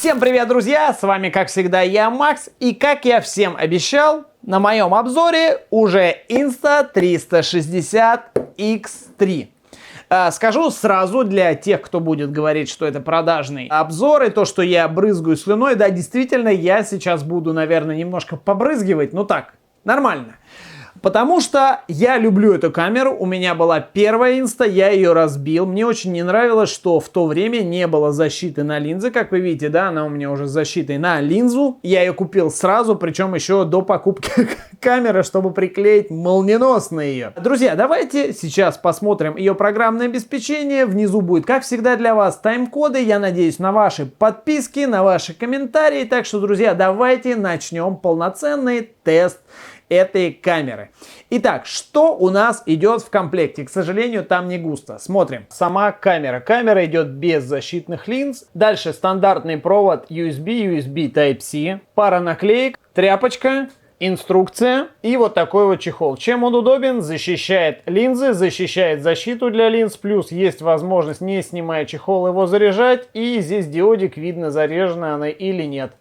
Всем привет, друзья! С вами, как всегда, я, Макс. И как я всем обещал, на моем обзоре уже Insta360X3. Скажу сразу для тех, кто будет говорить, что это продажный обзор, и то, что я брызгаю слюной, да, действительно, я сейчас буду, наверное, немножко побрызгивать, ну так, нормально. Потому что я люблю эту камеру, у меня была первая инста, я ее разбил. Мне очень не нравилось, что в то время не было защиты на линзы. Как вы видите, да, она у меня уже с защитой на линзу. Я ее купил сразу, причем еще до покупки камеры, чтобы приклеить молниеносно ее. Друзья, давайте сейчас посмотрим ее программное обеспечение. Внизу будет, как всегда, для вас тайм-коды. Я надеюсь на ваши подписки, на ваши комментарии. Так что, друзья, давайте начнем полноценный тест этой камеры. Итак, что у нас идет в комплекте? К сожалению, там не густо. Смотрим. Сама камера. Камера идет без защитных линз. Дальше стандартный провод USB, USB Type-C. Пара наклеек, тряпочка, инструкция и вот такой вот чехол. Чем он удобен? Защищает линзы, защищает защиту для линз. Плюс есть возможность, не снимая чехол, его заряжать. И здесь диодик, видно, заряжена она или нет.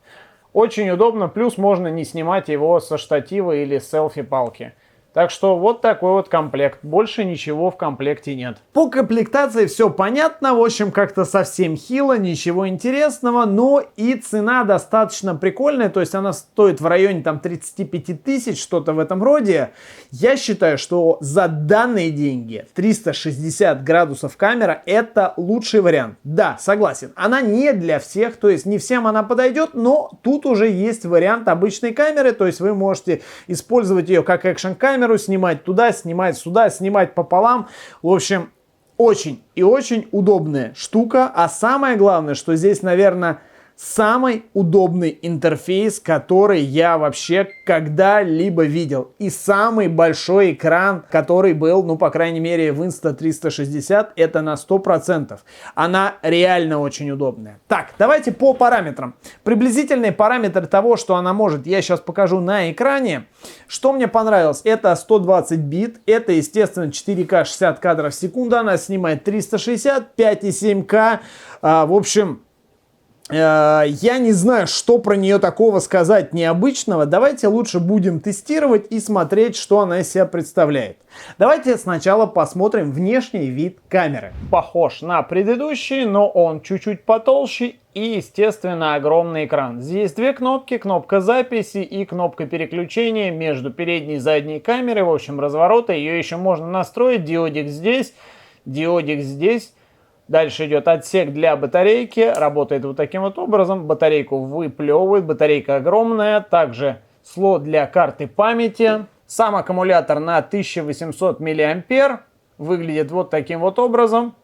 Очень удобно, плюс можно не снимать его со штатива или с селфи-палки. Так что вот такой вот комплект. Больше ничего в комплекте нет. По комплектации все понятно. В общем, как-то совсем хило, ничего интересного. Но и цена достаточно прикольная. То есть она стоит в районе там 35 тысяч, что-то в этом роде. Я считаю, что за данные деньги 360 градусов камера это лучший вариант. Да, согласен. Она не для всех, то есть не всем она подойдет. Но тут уже есть вариант обычной камеры. То есть вы можете использовать ее как экшн-камеру. Снимать туда, снимать сюда, снимать пополам. В общем, очень и очень удобная штука. А самое главное, что здесь, наверное, самый удобный интерфейс, который я вообще когда-либо видел. И самый большой экран, который был, ну, по крайней мере, в Insta360, это на 100%. Она реально очень удобная. Так, давайте по параметрам. Приблизительные параметры того, что она может, я сейчас покажу на экране. Что мне понравилось? Это 120 бит, это, естественно, 4К 60 кадров в секунду, она снимает 360, 5,7К. В общем, я не знаю, что про нее такого сказать необычного. Давайте лучше будем тестировать и смотреть, что она из себя представляет. Давайте сначала посмотрим внешний вид камеры. Похож на предыдущий, но он чуть-чуть потолще и, естественно, огромный экран. Здесь две кнопки, кнопка записи и кнопка переключения между передней и задней камерой. В общем, разворота ее еще можно настроить. Диодик здесь, диодик здесь. Дальше идет отсек для батарейки, работает вот таким вот образом, батарейку выплевывает, батарейка огромная, также слот для карты памяти, сам аккумулятор на 1800 мА, выглядит вот таким вот образом,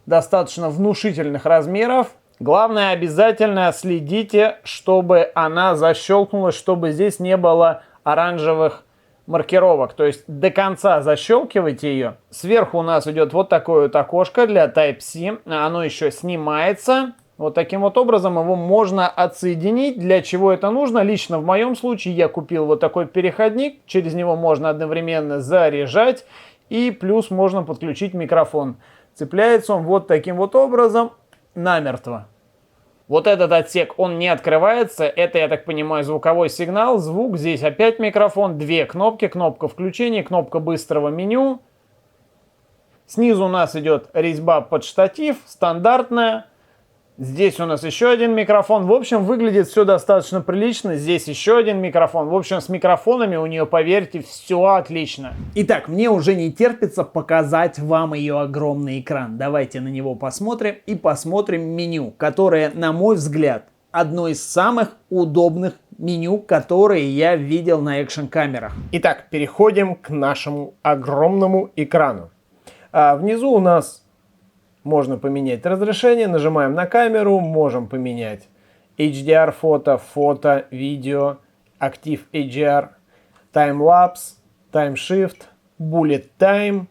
достаточно внушительных размеров. Главное, обязательно следите, чтобы она защелкнулась, чтобы здесь не было оранжевых маркировок, то есть до конца защелкивайте ее. Сверху у нас идет вот такое вот окошко для Type-C, оно еще снимается. Вот таким вот образом его можно отсоединить. Для чего это нужно? Лично в моем случае я купил вот такой переходник, через него можно одновременно заряжать и плюс можно подключить микрофон. Цепляется он вот таким вот образом намертво. Вот этот отсек, он не открывается, это, я так понимаю, звуковой сигнал, звук, здесь опять микрофон, две кнопки, кнопка включения, кнопка быстрого меню. Снизу у нас идет резьба под штатив, стандартная. Здесь у нас еще один микрофон. В общем, выглядит все достаточно прилично. Здесь еще один микрофон. В общем, с микрофонами у нее, поверьте, все отлично. Итак, мне уже не терпится показать вам ее огромный экран. Давайте на него посмотрим и посмотрим меню, которое, на мой взгляд, одно из самых удобных меню, которые я видел на экшн-камерах. Итак, переходим к нашему огромному экрану. Внизу у нас можно поменять разрешение, нажимаем на камеру, можем поменять HDR фото, фото, видео, актив HDR, таймлапс, таймшифт, bullet time.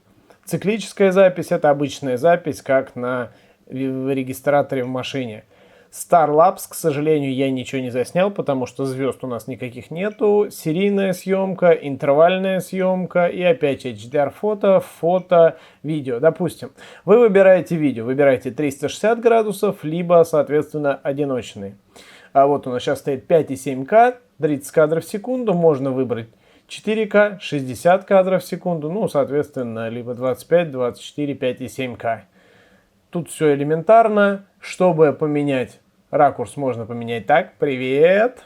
Циклическая запись — это обычная запись, как на регистраторе в машине. Starlapse, к сожалению, я ничего не заснял, потому что звезд у нас никаких нету. Серийная съемка, интервальная съемка и опять HDR фото, фото, видео. Допустим, вы выбираете видео, выбираете 360 градусов, либо, соответственно, одиночный. А вот у нас сейчас стоит 5,7К, 30 кадров в секунду, можно выбрать 4К, 60 кадров в секунду, ну, соответственно, либо 25, 24, 5,7К. Тут все элементарно. Чтобы поменять ракурс, можно поменять так. Привет.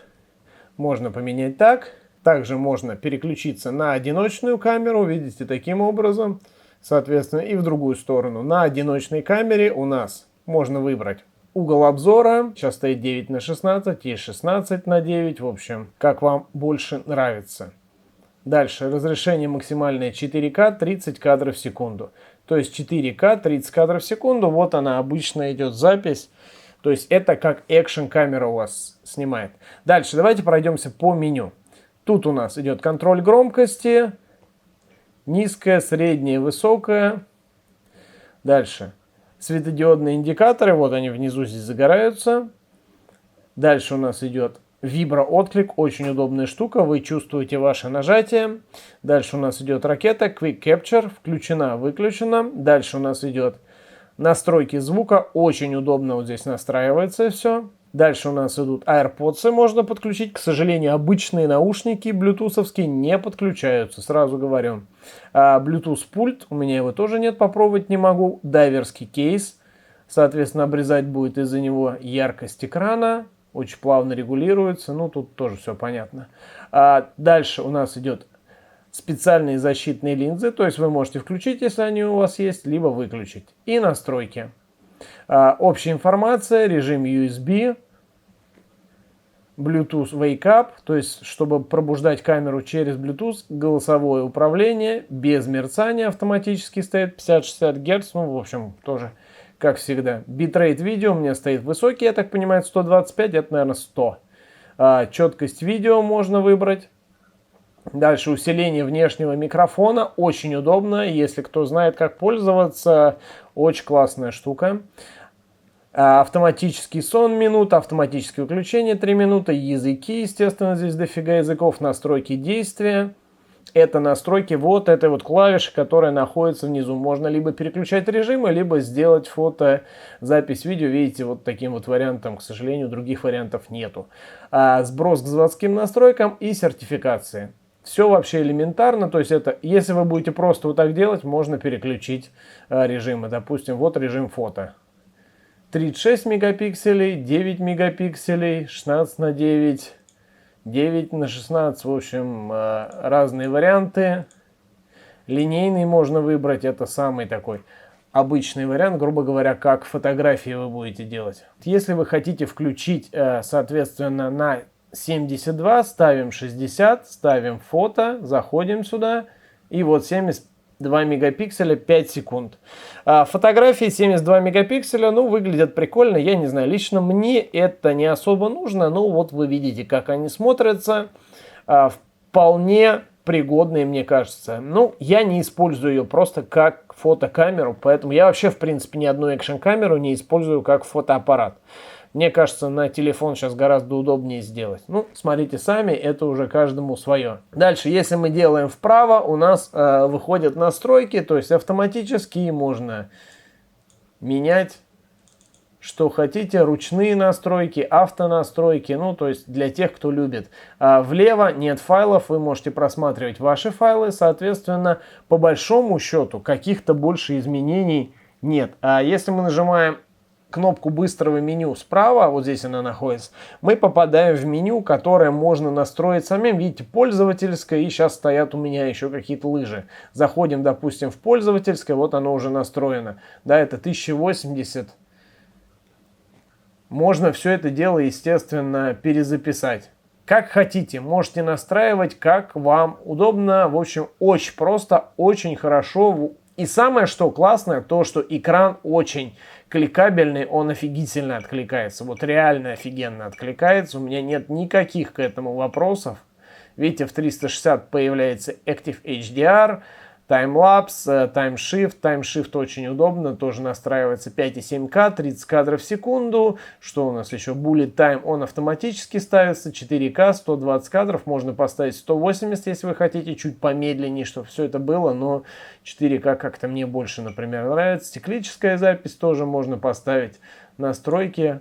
Можно поменять так. Также можно переключиться на одиночную камеру. Видите, таким образом. Соответственно, и в другую сторону. На одиночной камере у нас можно выбрать угол обзора. Сейчас стоит 9:16 и 16:9. В общем, как вам больше нравится. Дальше. Разрешение максимальное 4К, 30 кадров в секунду. То есть 4К, 30 кадров в секунду. Вот она обычно идет запись. То есть это как экшн камера у вас снимает. Дальше давайте пройдемся по меню. Тут у нас идет контроль громкости. Низкая, средняя, высокая. Дальше. Светодиодные индикаторы. Вот они внизу здесь загораются. Дальше у нас идет виброотклик, очень удобная штука, вы чувствуете ваше нажатие. Дальше у нас идет ракета, Quick Capture, включена, выключена. Дальше у нас идет настройки звука, очень удобно вот здесь настраивается все. Дальше у нас идут AirPods, можно подключить. К сожалению, обычные наушники блютусовские не подключаются, сразу говорю. Bluetooth пульт, у меня его тоже нет, попробовать не могу. Дайверский кейс, соответственно, обрезать будет из-за него яркость экрана. Очень плавно регулируется, ну тут тоже все понятно. Дальше у нас идет специальные защитные линзы, то есть вы можете включить, если они у вас есть, либо выключить. И настройки. Общая информация, режим USB, Bluetooth Wake Up, то есть чтобы пробуждать камеру через Bluetooth, голосовое управление, без мерцания автоматически стоит, 50-60 Гц, ну в общем тоже... Как всегда. Битрейт видео у меня стоит высокий, я так понимаю, 125, это, наверное, 100. Четкость видео можно выбрать. Дальше усиление внешнего микрофона. Очень удобно, если кто знает, как пользоваться. Очень классная штука. Автоматический сон минута, автоматическое выключение 3 минуты. Языки, естественно, здесь дофига языков. Настройки действия. Это настройки вот этой вот клавиши, которая находится внизу. Можно либо переключать режимы, либо сделать фото, запись видео. Видите, вот таким вот вариантом, к сожалению, других вариантов нету. Сброс к заводским настройкам и сертификации. Все вообще элементарно. То есть это, если вы будете просто вот так делать, можно переключить режимы. Допустим, вот режим фото. 36 мегапикселей, 9 мегапикселей, 16:9. 9:16, в общем, разные варианты. Линейный можно выбрать, это самый такой обычный вариант, грубо говоря, как фотографии вы будете делать. Если вы хотите включить, соответственно, на 72, ставим 60, ставим фото, заходим сюда, и вот 72 мегапикселя, 5 секунд. Фотографии 72 мегапикселя, ну, выглядят прикольно, я не знаю, лично мне это не особо нужно, но вот вы видите, как они смотрятся, вполне пригодные, мне кажется. Ну, я не использую ее просто как фотокамеру, поэтому я вообще, в принципе, ни одну экшн-камеру не использую как фотоаппарат. Мне кажется, на телефон сейчас гораздо удобнее сделать. Ну, смотрите сами, это уже каждому свое. Дальше, если мы делаем вправо, у нас выходят настройки, то есть автоматически можно менять, что хотите, ручные настройки, автонастройки, ну, то есть для тех, кто любит. Влево нет файлов, вы можете просматривать ваши файлы, соответственно, по большому счету, каких-то больше изменений нет. А если мы нажимаем кнопку быстрого меню справа, вот здесь она находится, мы попадаем в меню, которое можно настроить самим. Видите, пользовательское, и сейчас стоят у меня еще какие-то лыжи. Заходим, допустим, в пользовательское, вот оно уже настроено. Да, это 1080. Можно все это дело, естественно, перезаписать. Как хотите, можете настраивать, как вам удобно. В общем, очень просто, очень хорошо. И самое, что классное, то, что экран очень кликабельный, он офигительно откликается. Вот реально офигенно откликается. У меня нет никаких к этому вопросов. Видите, в 360 появляется Active HDR. таймлапс, таймшифт. Таймшифт очень удобно, тоже настраивается 5,7К, 30 кадров в секунду. Что у нас еще? Bullet time, он автоматически ставится, 4К, 120 кадров. Можно поставить 180, если вы хотите, чуть помедленнее, чтобы все это было, но 4К как-то мне больше, например, нравится. Циклическая запись тоже можно поставить. Настройки,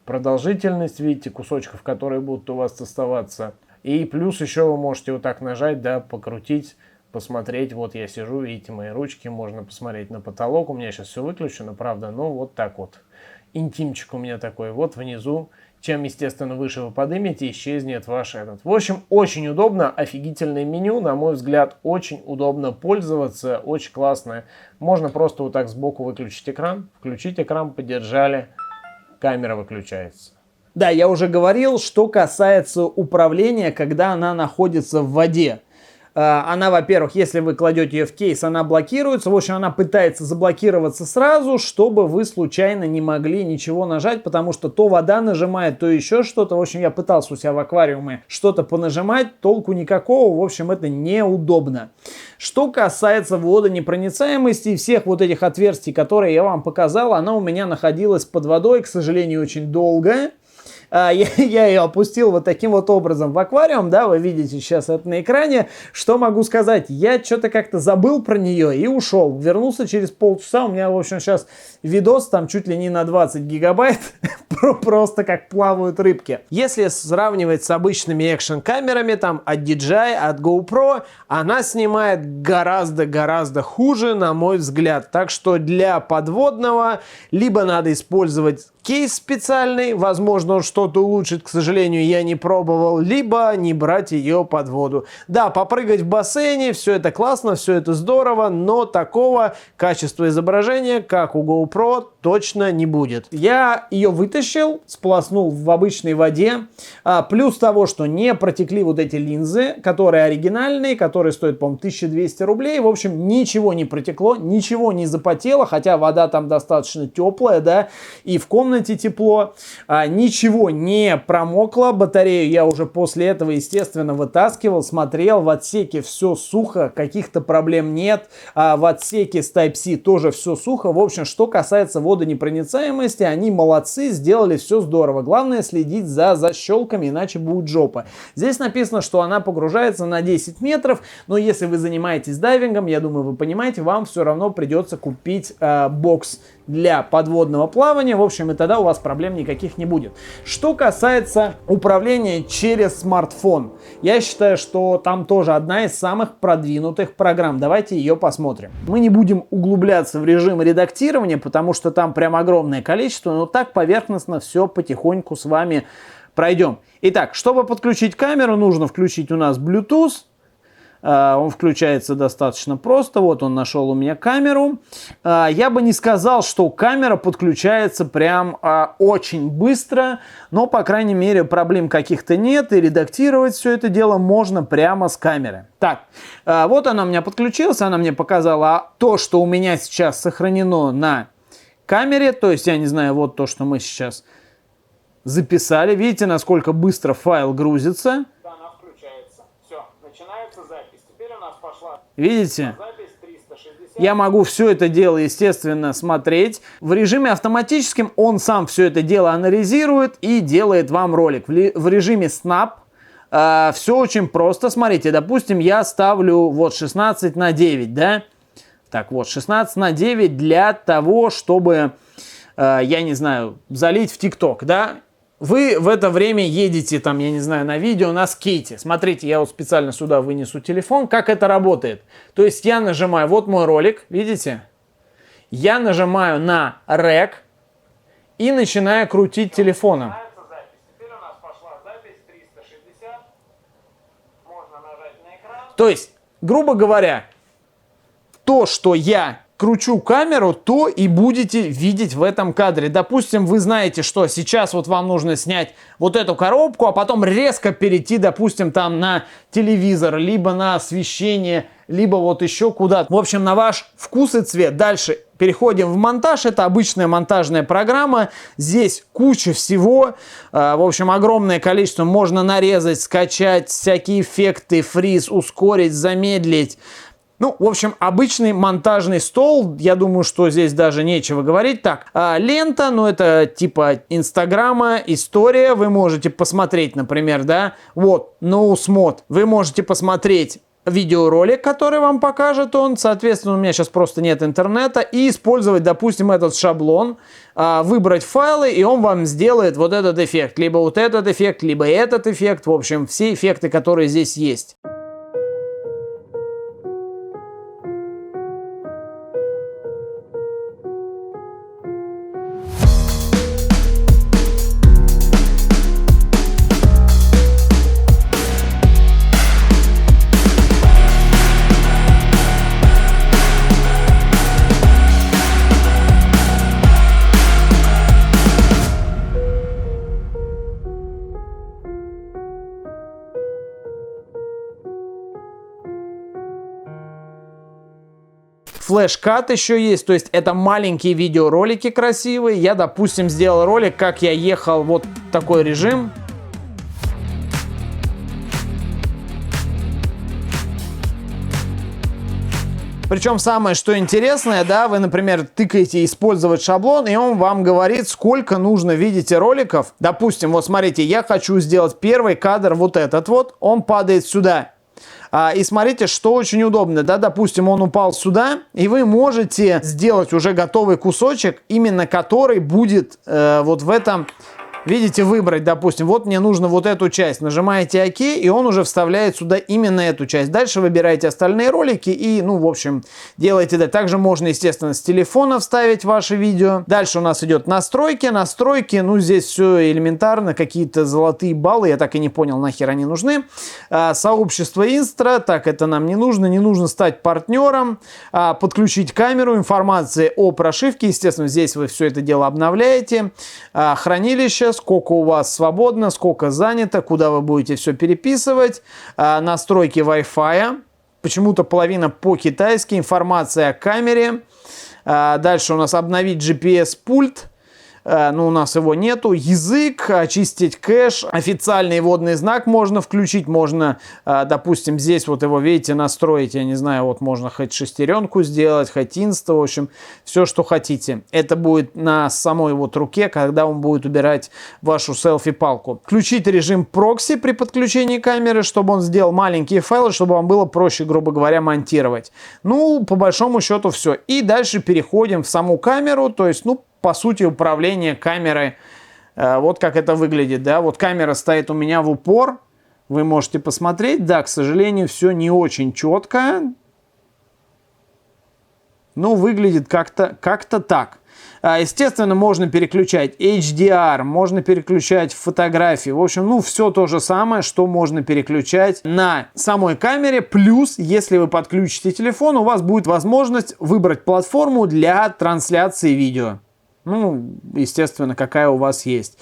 продолжительность, видите, кусочков, которые будут у вас оставаться. И плюс еще вы можете вот так нажать, да, покрутить, посмотреть. Вот я сижу, видите, мои ручки, можно посмотреть на потолок. У меня сейчас все выключено, правда, но вот так вот. Интимчик у меня такой вот внизу. Чем, естественно, выше вы поднимете, исчезнет ваш этот. В общем, очень удобно, офигительное меню, на мой взгляд, очень удобно пользоваться, очень классное. Можно просто вот так сбоку выключить экран, включить экран, подержали, камера выключается. Да, я уже говорил, что касается управления, когда она находится в воде. Она, во-первых, если вы кладете ее в кейс, она блокируется. В общем, она пытается заблокироваться сразу, чтобы вы случайно не могли ничего нажать, потому что то вода нажимает, то еще что-то. В общем, я пытался у себя в аквариуме что-то понажимать, толку никакого. В общем, это неудобно. Что касается водонепроницаемости и всех вот этих отверстий, которые я вам показал, она у меня находилась под водой, к сожалению, очень долго. Я ее опустил вот таким вот образом в аквариум, да, вы видите сейчас это на экране. Что могу сказать? Я что-то как-то забыл про нее и ушел. Вернулся через полчаса, у меня, в общем, сейчас видос там чуть ли не на 20 гигабайт, просто как плавают рыбки. Если сравнивать с обычными экшн-камерами, там, от DJI, от GoPro, она снимает гораздо хуже, на мой взгляд. Так что для подводного либо надо использовать кейс специальный, возможно, он что-то улучшит, к сожалению, я не пробовал, либо не брать ее под воду. Да, попрыгать в бассейне, все это классно, все это здорово, но такого качества изображения, как у GoPro, точно не будет. Я ее вытащил, сполоснул в обычной воде, плюс того, что не протекли вот эти линзы, которые оригинальные, которые стоят, по-моему, 1200 рублей. В общем, ничего не протекло, ничего не запотело, хотя вода там достаточно теплая, да, и в комнате тепло, ничего не промокло, батарею я уже после этого, естественно, вытаскивал, смотрел, в отсеке все сухо, каких-то проблем нет, в отсеке с Type-C тоже все сухо. В общем, что касается водонепроницаемости, они молодцы, сделали все здорово, главное следить за защелками, иначе будет жопа. Здесь написано, что она погружается на 10 метров, но если вы занимаетесь дайвингом, я думаю, вы понимаете, вам все равно придется купить бокс для подводного плавания, в общем, и тогда у вас проблем никаких не будет. Что касается управления через смартфон, я считаю, что там тоже одна из самых продвинутых программ. Давайте ее посмотрим. Мы не будем углубляться в режим редактирования, потому что там прям огромное количество, но так поверхностно все потихоньку с вами пройдем. Итак, чтобы подключить камеру, нужно включить у нас Bluetooth. Он включается достаточно просто. Вот он нашел у меня камеру. Я бы не сказал, что камера подключается прям очень быстро, но, по крайней мере, проблем каких-то нет, и редактировать все это дело можно прямо с камеры. Так, вот она у меня подключилась, она мне показала то, что у меня сейчас сохранено на камере, то есть, я не знаю, вот то, что мы сейчас записали. Видите, насколько быстро файл грузится. Видите? Я могу все это дело, естественно, смотреть. В режиме автоматическим он сам все это дело анализирует и делает вам ролик. В режиме Snap все очень просто. Смотрите, допустим, я ставлю вот 16:9, да? Так вот, 16:9 для того, чтобы, я не знаю, залить в ТикТок, да? Вы в это время едете, там, я не знаю, на видео на скейте. Смотрите, я вот специально сюда вынесу телефон. Как это работает? То есть я нажимаю, вот мой ролик, видите? Я нажимаю на REC и начинаю крутить телефоном. Теперь у нас пошла запись 360. Можно нажать на экран. То есть, грубо говоря, то, что я кручу камеру, то и будете видеть в этом кадре. Допустим, вы знаете, что сейчас вот вам нужно снять вот эту коробку, а потом резко перейти, допустим, там на телевизор, либо на освещение, либо вот еще куда-то. В общем, на ваш вкус и цвет. Дальше переходим в монтаж. Это обычная монтажная программа. Здесь куча всего. В общем, огромное количество. Можно нарезать, скачать всякие эффекты, фриз, ускорить, замедлить. Ну, в общем, обычный монтажный стол, я думаю, что здесь даже нечего говорить. Так, лента, ну, это типа Инстаграма, история, вы можете посмотреть, например, да, вот, NoSmod, вы можете посмотреть видеоролик, который вам покажет он, соответственно, у меня сейчас просто нет интернета, и использовать, допустим, этот шаблон, выбрать файлы, и он вам сделает вот этот эффект, либо вот этот эффект, либо этот эффект, в общем, все эффекты, которые здесь есть. Флэш-кат еще есть, то есть это маленькие видеоролики красивые. Я, допустим, сделал ролик, как я ехал, вот такой режим. Причем самое, что интересное, да, вы, например, тыкаете «Использовать шаблон», и он вам говорит, сколько нужно, видите, роликов. Допустим, вот смотрите, я хочу сделать первый кадр, вот этот вот, он падает сюда. И смотрите, что очень удобно, да, допустим, он упал сюда, и вы можете сделать уже готовый кусочек, именно который будет вот в этом, видите, выбрать, допустим, вот мне нужно вот эту часть, нажимаете ОК, и он уже вставляет сюда именно эту часть. Дальше выбираете остальные ролики и, ну, в общем, делаете это. Также можно, естественно, с телефона вставить ваши видео. Дальше у нас идет настройки, ну, здесь все элементарно, какие-то золотые баллы, я так и не понял, нахер они нужны. Сообщество Инстра, так, это нам не нужно стать партнером, подключить камеру, информация о прошивке, естественно, здесь вы все это дело обновляете, хранилище, сколько у вас свободно, сколько занято, куда вы будете все переписывать, настройки Wi-Fi, почему-то половина по-китайски, информация о камере, дальше у нас обновить GPS-пульт, но у нас его нету, язык, очистить кэш, официальный водный знак можно включить, можно, допустим, здесь вот его, видите, настроить, я не знаю, вот можно хоть шестеренку сделать, хоть инста, в общем, все, что хотите. Это будет на самой вот руке, когда он будет убирать вашу селфи-палку. Включить режим прокси при подключении камеры, чтобы он сделал маленькие файлы, чтобы вам было проще, грубо говоря, монтировать. Ну, по большому счету все. И дальше переходим в саму камеру, то есть, ну, по сути, управление камерой, вот как это выглядит, да, вот камера стоит у меня в упор, вы можете посмотреть, да, к сожалению, все не очень четко, но выглядит как-то так. Естественно, можно переключать HDR, можно переключать фотографии. В общем, ну, все то же самое, что можно переключать на самой камере. Плюс, если вы подключите телефон, у вас будет возможность выбрать платформу для трансляции видео. Ну, естественно, какая у вас есть.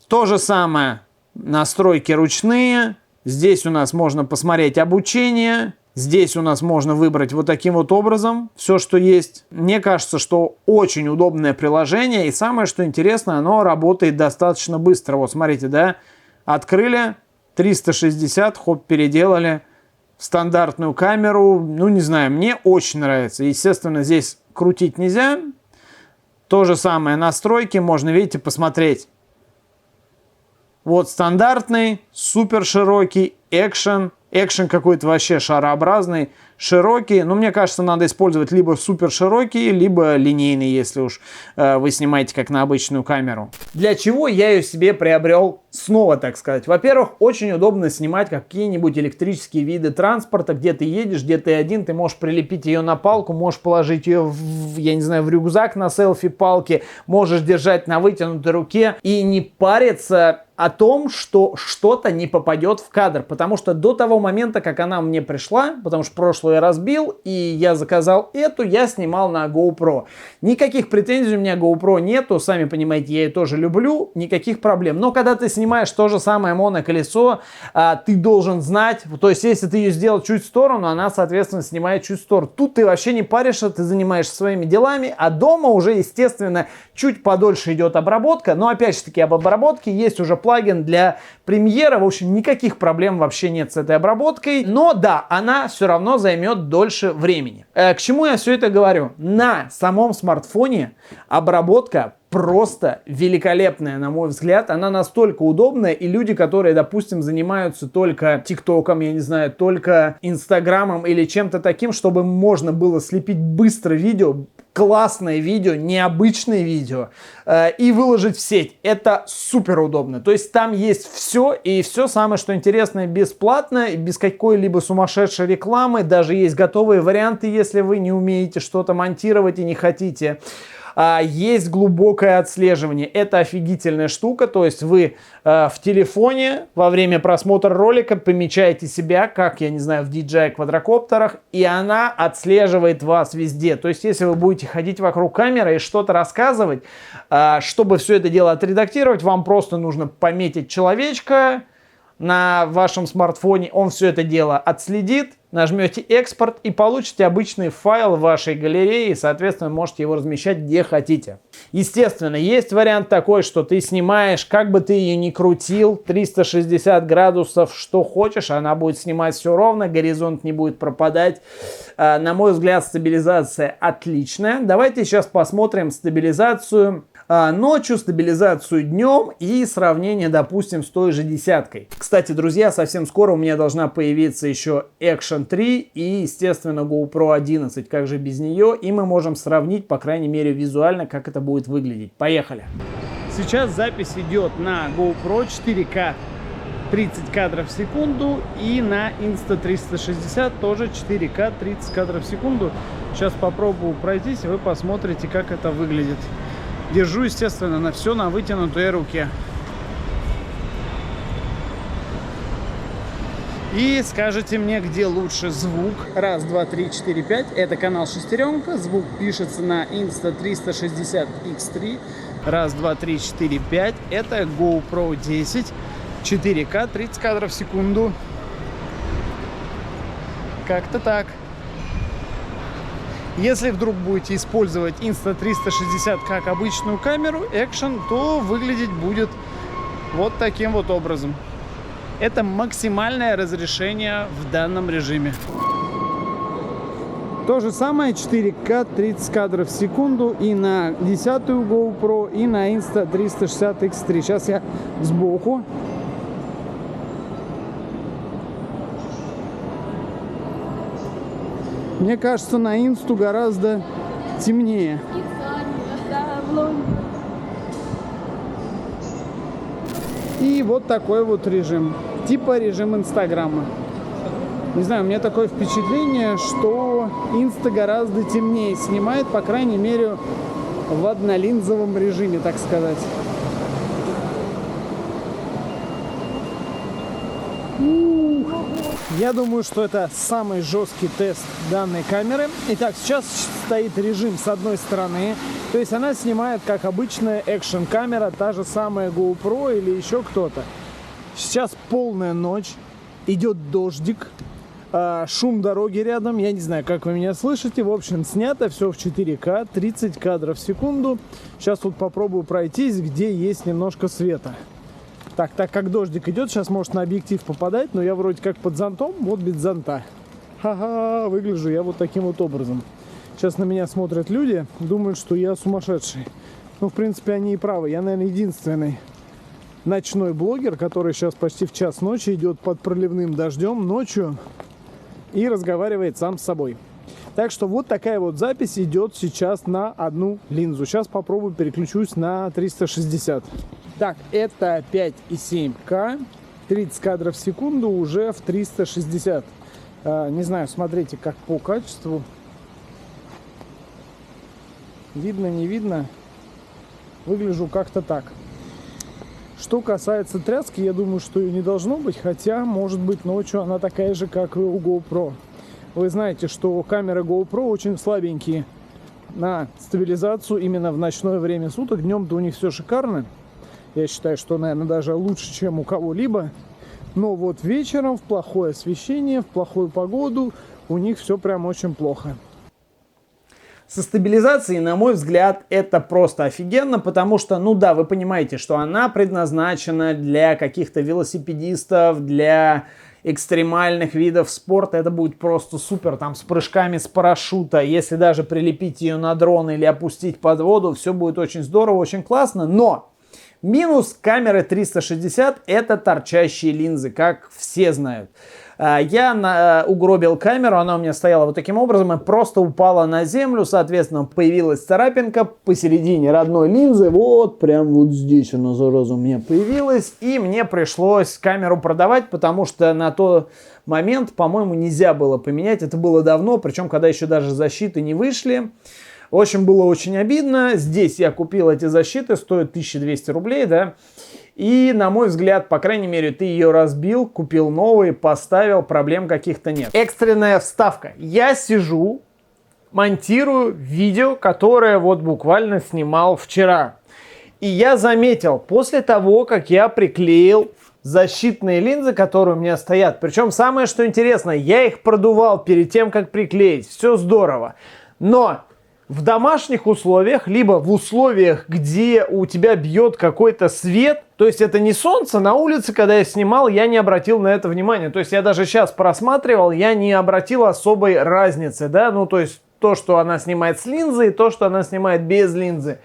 То же самое, настройки ручные. Здесь у нас можно посмотреть обучение. Здесь у нас можно выбрать вот таким вот образом все, что есть. Мне кажется, что очень удобное приложение. И самое, что интересно, оно работает достаточно быстро. Вот смотрите, да, открыли, 360, хоп, переделали в стандартную камеру. Ну, не знаю, мне очень нравится. Естественно, здесь крутить нельзя. То же самое настройки, можно, видите, посмотреть. Вот стандартный, супер широкий, экшен. Экшен какой-то вообще шарообразный, широкий. Но мне кажется, надо использовать либо супер широкий, либо линейный, если уж вы снимаете как на обычную камеру. Для чего я ее себе приобрел снова, так сказать? Во-первых, очень удобно снимать какие-нибудь электрические виды транспорта, где ты едешь, где ты один, ты можешь прилепить ее на палку, можешь положить ее, я не знаю, в рюкзак на селфи-палке, можешь держать на вытянутой руке и не париться о том, что что-то не попадет в кадр. Потому что до того момента, как она мне пришла, потому что прошлую я разбил, и я заказал эту, я снимал на GoPro. Никаких претензий у меня GoPro нету, сами понимаете, я ее тоже люблю, никаких проблем. Но когда ты снимаешь то же самое моноколесо, ты должен знать, то есть если ты ее сделал чуть в сторону, она, соответственно, снимает чуть в сторону. Тут ты вообще не паришься, ты занимаешься своими делами, а дома уже, естественно, чуть подольше идет обработка. Но опять же таки об обработке есть уже плагин для Premiere. В общем, никаких проблем вообще нет с этой обработкой. Но да, она все равно займет дольше времени. К чему я все это говорю? На самом смартфоне обработка просто великолепная, на мой взгляд. Она настолько удобная, и люди, которые, допустим, занимаются только ТикТоком, я не знаю, только Инстаграмом или чем-то таким, чтобы можно было слепить быстро видео, классное видео, необычное видео и выложить в сеть. Это супер удобно. То есть там есть все, и все самое, что интересное, бесплатно, без какой-либо сумасшедшей рекламы. Даже есть готовые варианты, если вы не умеете что-то монтировать и не хотите. Есть глубокое отслеживание. Это офигительная штука. То есть вы в телефоне во время просмотра ролика помечаете себя, как, я не знаю, в DJI квадрокоптерах, и она отслеживает вас везде. То есть если вы будете ходить вокруг камеры и что-то рассказывать, чтобы все это дело отредактировать, вам просто нужно пометить человечка на вашем смартфоне, он все это дело отследит, нажмете экспорт и получите обычный файл в вашей галерее, и, соответственно, можете его размещать где хотите. Естественно, есть вариант такой, что ты снимаешь, как бы ты ее ни крутил, 360 градусов, что хочешь, она будет снимать все ровно, горизонт не будет пропадать. На мой взгляд, стабилизация отличная. Давайте сейчас посмотрим стабилизацию ночью, стабилизацию днем и сравнение, допустим, с той же десяткой. Кстати, друзья, совсем скоро у меня должна появиться еще Action 3 и, естественно, GoPro 11. Как же без нее? И мы можем сравнить, по крайней мере, визуально, как это будет выглядеть. Поехали! Сейчас запись идет на GoPro 4К 30 кадров в секунду и на Insta360 тоже 4К 30 кадров в секунду. Сейчас попробую пройтись, и вы посмотрите, как это выглядит. Держу, естественно, на все на вытянутой руке. И скажите мне, где лучше звук. Раз, два, три, четыре, пять. Это канал Шестеренка. Звук пишется на Insta360X3. Раз, два, три, четыре, пять. Это GoPro 10. 4К 30 кадров в секунду. Как-то так. Если вдруг будете использовать Insta360 как обычную камеру Action, то выглядеть будет вот таким вот образом. Это максимальное разрешение в данном режиме. То же самое 4К 30 кадров в секунду и на 10-ю GoPro, и на Insta360X3. Сейчас я сбоку. Мне кажется, на инсту гораздо темнее. И вот такой вот режим. Типа режим Инстаграма. Не знаю, у меня такое впечатление, что инста гораздо темнее снимает, по крайней мере, в однолинзовом режиме, так сказать. Я думаю, что это самый жесткий тест данной камеры. Итак, сейчас стоит режим с одной стороны. То есть она снимает как обычная экшн камера, та же самая GoPro или еще кто-то. Сейчас полная ночь, идет дождик, шум дороги рядом. Я не знаю, как вы меня слышите. В общем, снято все в 4К, 30 кадров в секунду. Сейчас тут попробую пройтись, где есть немножко света. Так как дождик идет, сейчас может на объектив попадать, но я вроде как под зонтом, вот без зонта. Ха-ха, выгляжу я вот таким вот образом. Сейчас на меня смотрят люди, думают, что я сумасшедший. Ну, в принципе, они и правы. Я, наверное, единственный ночной блогер, который сейчас почти в час ночи идет под проливным дождем ночью и разговаривает сам с собой. Так что вот такая вот запись идет сейчас на одну линзу. Сейчас попробую переключусь на 360. Так, это 5,7К, 30 кадров в секунду уже в 360. Не знаю, смотрите, как по качеству. Видно, не видно. Выгляжу как-то так. Что касается тряски, я думаю, что ее не должно быть. Хотя, может быть, ночью она такая же, как и у GoPro. Вы знаете, что камеры GoPro очень слабенькие на стабилизацию именно в ночное время суток. Днем-то у них все шикарно. Я считаю, что, наверное, даже лучше, чем у кого-либо. Но вот вечером в плохое освещение, в плохую погоду у них все прям очень плохо. Со стабилизацией, на мой взгляд, это просто офигенно, потому что, ну да, вы понимаете, что она предназначена для каких-то велосипедистов, для экстремальных видов спорта. Это будет просто супер, там, с прыжками с парашюта. Если даже прилепить ее на дрон или опустить под воду, все будет очень здорово, очень классно. Но минус камеры 360 это торчащие линзы, как все знают. Я угробил камеру, она у меня стояла вот таким образом и просто упала на землю, соответственно, появилась царапинка посередине родной линзы, вот прям вот здесь она, зараза, у меня появилась, и мне пришлось камеру продавать, потому что на тот момент, по-моему, нельзя было поменять, это было давно, причем когда еще даже защиты не вышли. В общем, было очень обидно. Здесь я купил эти защиты, стоят 1200 рублей, да. И, на мой взгляд, по крайней мере, ты ее разбил, купил новые, поставил, проблем каких-то нет. Экстренная вставка. Я сижу, монтирую видео, которое вот буквально снимал вчера. И я заметил, после того, как я приклеил защитные линзы, которые у меня стоят, причем самое, что интересно, я их продувал перед тем, как приклеить. Все здорово. Но в домашних условиях, либо в условиях, где у тебя бьет какой-то свет, то есть это не солнце, на улице, когда я снимал, я не обратил на это внимания. То есть я даже сейчас просматривал, я не обратил особой разницы, да, ну то есть то, что она снимает с линзы и то, что она снимает без линзы.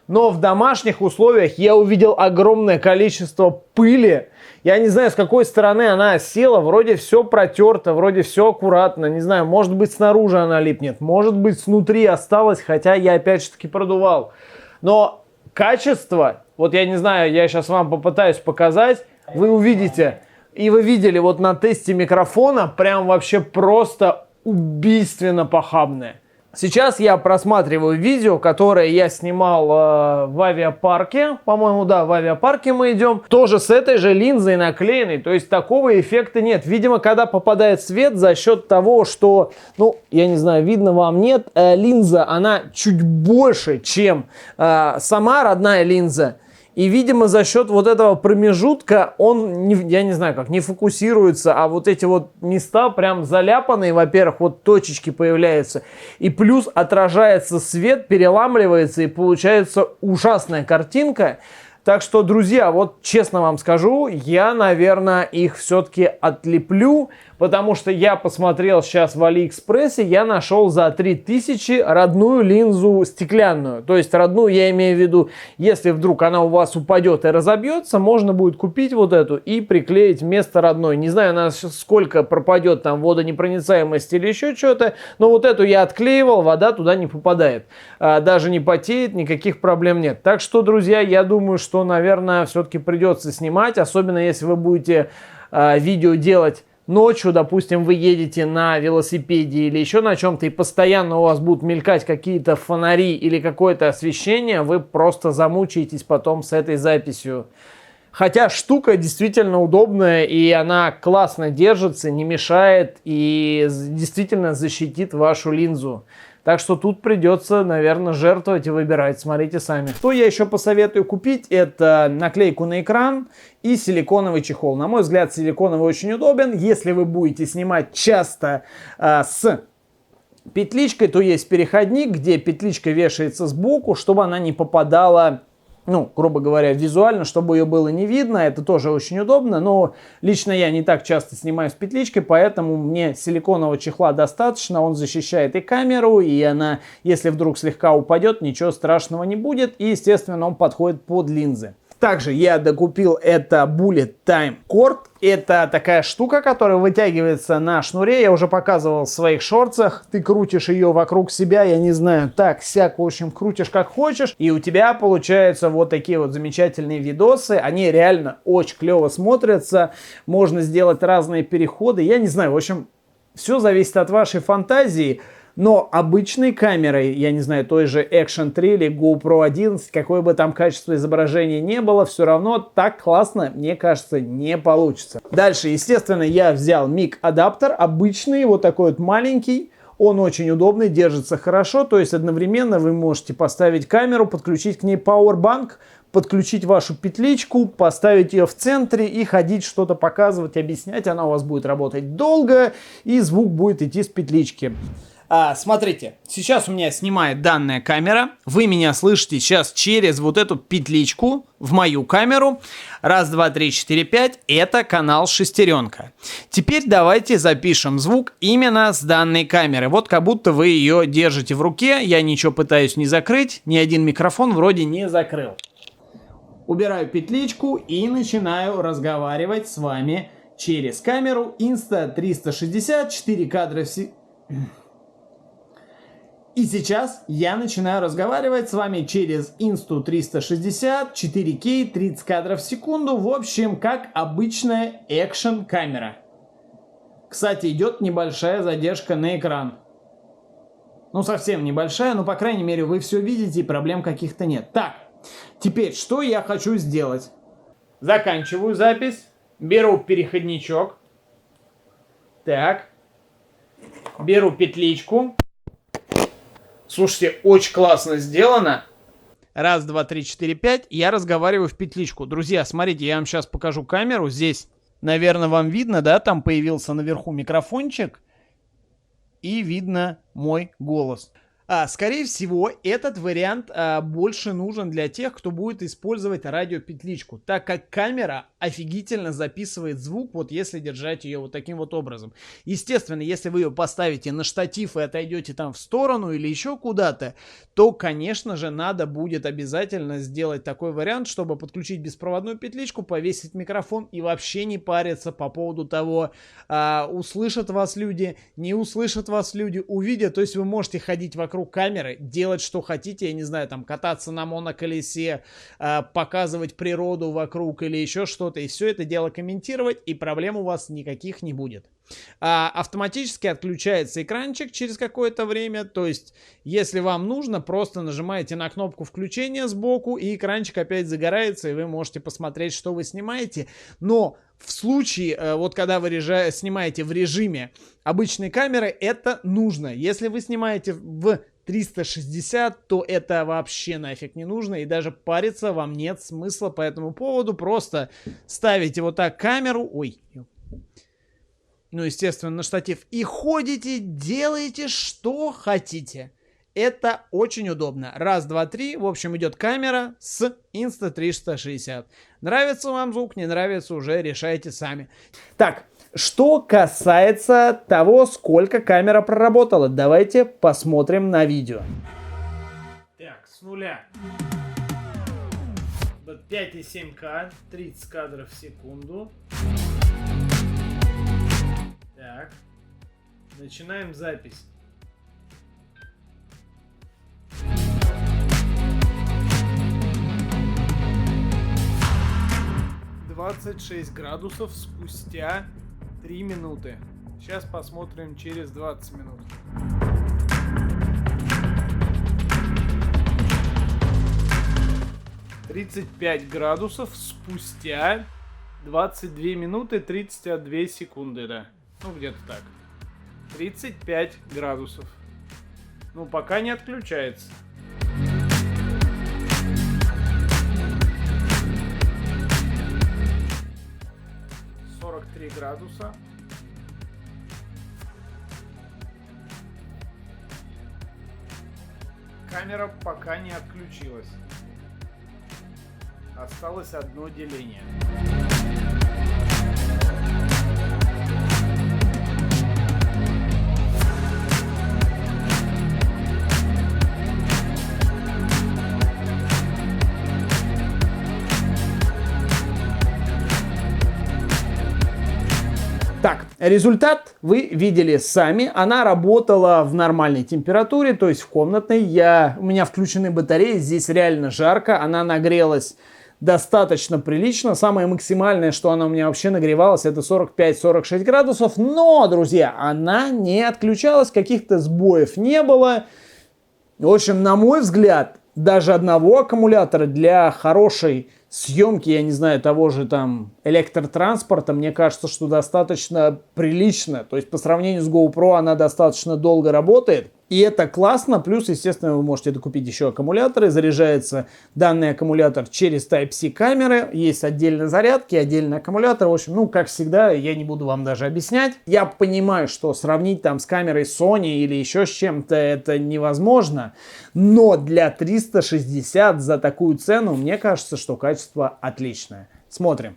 Но в домашних условиях я увидел огромное количество пыли. Я не знаю, с какой стороны она села. Вроде все протерто, вроде все аккуратно. Не знаю, может быть снаружи она липнет, может быть снутри осталось, хотя я опять же таки продувал. Но качество, вот я не знаю, я сейчас вам попытаюсь показать, вы увидите. И вы видели вот на тесте микрофона прям вообще просто убийственно похабное. Сейчас я просматриваю видео, которое я снимал в авиапарке. По-моему, да, в авиапарке мы идем. Тоже с этой же линзой наклеенной. То есть такого эффекта нет. Видимо, когда попадает свет за счет того, что, ну, я не знаю, видно вам, нет, линза, она чуть больше, чем сама родная линза. И, видимо, за счет вот этого промежутка он, я не знаю как, не фокусируется, а вот эти вот места прям заляпанные, во-первых, вот точечки появляются. И плюс отражается свет, переламливается и получается ужасная картинка. Так что, друзья, вот честно вам скажу, я, наверное, их все-таки отлеплю, потому что я посмотрел сейчас в Алиэкспрессе, я нашел за 3000 родную линзу стеклянную. То есть родную я имею в виду, если вдруг она у вас упадет и разобьется, можно будет купить вот эту и приклеить вместо родной. Не знаю, она сколько пропадет, там водонепроницаемость или еще что-то, но вот эту я отклеивал, вода туда не попадает. Даже не потеет, никаких проблем нет. Так что, друзья, я думаю, что, наверное, все-таки придется снимать, особенно если вы будете видео делать ночью, допустим, вы едете на велосипеде или еще на чем-то, и постоянно у вас будут мелькать какие-то фонари или какое-то освещение, вы просто замучаетесь потом с этой записью. Хотя штука действительно удобная, и она классно держится, не мешает и действительно защитит вашу линзу. Так что тут придется, наверное, жертвовать и выбирать. Смотрите сами. Что я еще посоветую купить? Это наклейку на экран и силиконовый чехол. На мой взгляд, силиконовый очень удобен. Если вы будете снимать часто с петличкой, то есть переходник, где петличка вешается сбоку, чтобы она не попадала, ну, грубо говоря, визуально, чтобы ее было не видно. Это тоже очень удобно, но лично я не так часто снимаю с петличкой, поэтому мне силиконового чехла достаточно. Он защищает и камеру, и она, если вдруг слегка упадет, ничего страшного не будет. И, естественно, он подходит под линзы. Также я докупил это Bullet Time Cord. Это такая штука, которая вытягивается на шнуре. Я уже показывал в своих шортсах. Ты крутишь ее вокруг себя, я не знаю, так, сяк, в общем, крутишь как хочешь. И у тебя получаются вот такие вот замечательные видосы. Они реально очень клево смотрятся. Можно сделать разные переходы. Я не знаю, в общем, все зависит от вашей фантазии. Но обычной камерой, я не знаю, той же Action 3 или GoPro 11, какое бы там качество изображения не было, все равно так классно, мне кажется, не получится. Дальше, естественно, я взял мик-адаптер, обычный, вот такой вот маленький. Он очень удобный, держится хорошо, то есть одновременно вы можете поставить камеру, подключить к ней Powerbank, подключить вашу петличку, поставить ее в центре и ходить что-то показывать, объяснять. Она у вас будет работать долго и звук будет идти с петлички. Смотрите, сейчас у меня снимает данная камера. Вы меня слышите сейчас через вот эту петличку в мою камеру. Раз, два, три, четыре, пять. Это канал шестеренка. Теперь давайте запишем звук именно с данной камеры. Вот как будто вы ее держите в руке. Я ничего пытаюсь не закрыть. Ни один микрофон вроде не закрыл. Убираю петличку и начинаю разговаривать с вами через камеру Insta360, 4 кадра в секунду. И сейчас я начинаю разговаривать с вами через Insta360, 4К, 30 кадров в секунду. В общем, как обычная экшен камера. Кстати, идет небольшая задержка на экран. Ну, совсем небольшая, но, по крайней мере, вы все видите и проблем каких-то нет. Так, теперь, что я хочу сделать? Заканчиваю запись. Беру переходничок. Так. Беру петличку. Слушайте, очень классно сделано. Раз, два, три, четыре, пять. Я разговариваю в петличку. Друзья, смотрите, я вам сейчас покажу камеру. Здесь, наверное, вам видно, да? Там появился наверху микрофончик. И видно мой голос. Скорее всего, этот вариант больше нужен для тех, кто будет использовать радиопетличку, так как камера офигительно записывает звук, вот если держать ее вот таким вот образом. Естественно, если вы ее поставите на штатив и отойдете там в сторону или еще куда-то, то, конечно же, надо будет обязательно сделать такой вариант, чтобы подключить беспроводную петличку, повесить микрофон и вообще не париться по поводу того, услышат вас люди, не услышат вас люди, увидят. То есть вы можете ходить вокруг камеры, делать что хотите, я не знаю, там кататься на моноколесе, показывать природу вокруг или еще что-то, и все это дело комментировать, и проблем у вас никаких не будет. Автоматически отключается экранчик через какое-то время, то есть если вам нужно, просто нажимаете на кнопку включения сбоку, и экранчик опять загорается, и вы можете посмотреть, что вы снимаете. Но в случае, вот когда вы снимаете в режиме обычной камеры, это нужно. Если вы снимаете в 360, то это вообще нафиг не нужно, и даже париться вам нет смысла по этому поводу. Просто ставите вот так камеру, ну, естественно, на штатив, и ходите, делаете, что хотите. Это очень удобно. Раз, два, три. В общем, идет камера с Insta360. Нравится вам звук, не нравится, уже решайте сами. Так, что касается того, сколько камера проработала, давайте посмотрим на видео. Так, с нуля. 5,7К, 30 кадров в секунду. Так, начинаем запись. «26 градусов спустя 3 минуты. Сейчас посмотрим через 20 минут. «35 градусов спустя 22 минуты 32 секунды», да. Ну, где-то так. 35 градусов. Ну, пока не отключается. Градуса. Камера пока не отключилась. Осталось одно деление. Так, результат вы видели сами. Она работала в нормальной температуре, то есть в комнатной. У меня включены батареи, здесь реально жарко. Она нагрелась достаточно прилично. Самое максимальное, что она у меня вообще нагревалась, это 45-46 градусов. Но, друзья, она не отключалась, каких-то сбоев не было. В общем, на мой взгляд, даже одного аккумулятора для хорошей съемки, я не знаю, того же там электротранспорта, мне кажется, что достаточно прилично. То есть по сравнению с GoPro она достаточно долго работает. И это классно, плюс, естественно, вы можете докупить еще аккумуляторы, заряжается данный аккумулятор через Type-C камеры, есть отдельные зарядки, отдельный аккумулятор, в общем, ну, как всегда, я не буду вам даже объяснять. Я понимаю, что сравнить там с камерой Sony или еще с чем-то это невозможно, но для 360 за такую цену, мне кажется, что качество отличное. Смотрим.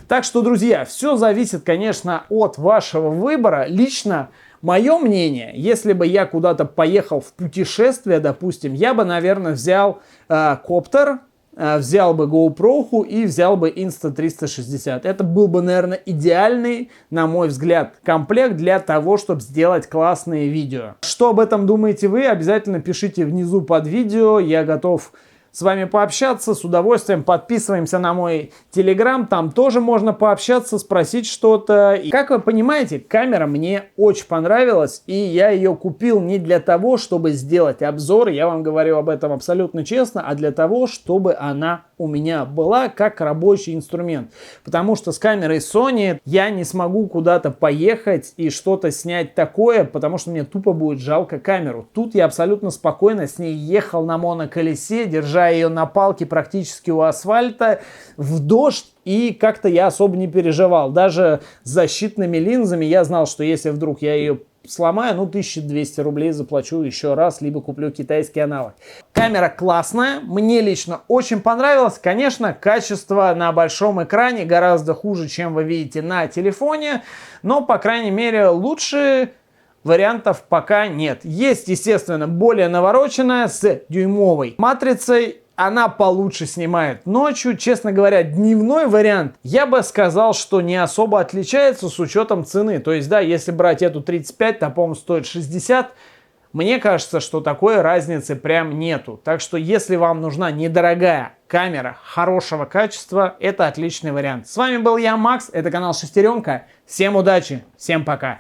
Так что, друзья, все зависит, конечно, от вашего выбора. Лично мое мнение, если бы я куда-то поехал в путешествие, допустим, я бы, наверное, взял коптер, взял бы GoPro и взял бы Insta360. Это был бы, наверное, идеальный, на мой взгляд, комплект для того, чтобы сделать классные видео. Что об этом думаете вы? Обязательно пишите внизу под видео. Я готов с вами пообщаться, с удовольствием. Подписываемся на мой Telegram, там тоже можно пообщаться, спросить что-то. И, как вы понимаете, камера мне очень понравилась, и я ее купил не для того, чтобы сделать обзор, я вам говорю об этом абсолютно честно, а для того, чтобы она у меня была как рабочий инструмент. Потому что с камерой Sony я не смогу куда-то поехать и что-то снять такое, потому что мне тупо будет жалко камеру. Тут я абсолютно спокойно с ней ехал на моноколесе, держа ее на палке практически у асфальта, в дождь, и как-то я особо не переживал. Даже с защитными линзами я знал, что если вдруг я ее сломаю, ну 1200 рублей заплачу еще раз, либо куплю китайский аналог. Камера классная, мне лично очень понравилось. Конечно, качество на большом экране гораздо хуже, чем вы видите на телефоне, но, по крайней мере, лучше вариантов пока нет. Есть, естественно, более навороченная с дюймовой матрицей. Она получше снимает ночью. Честно говоря, дневной вариант, я бы сказал, что не особо отличается с учетом цены. То есть, да, если брать эту 35, то, по-моему, стоит 60. Мне кажется, что такой разницы прям нету. Так что, если вам нужна недорогая камера хорошего качества, это отличный вариант. С вами был я, Макс. Это канал Шестеренка. Всем удачи, всем пока.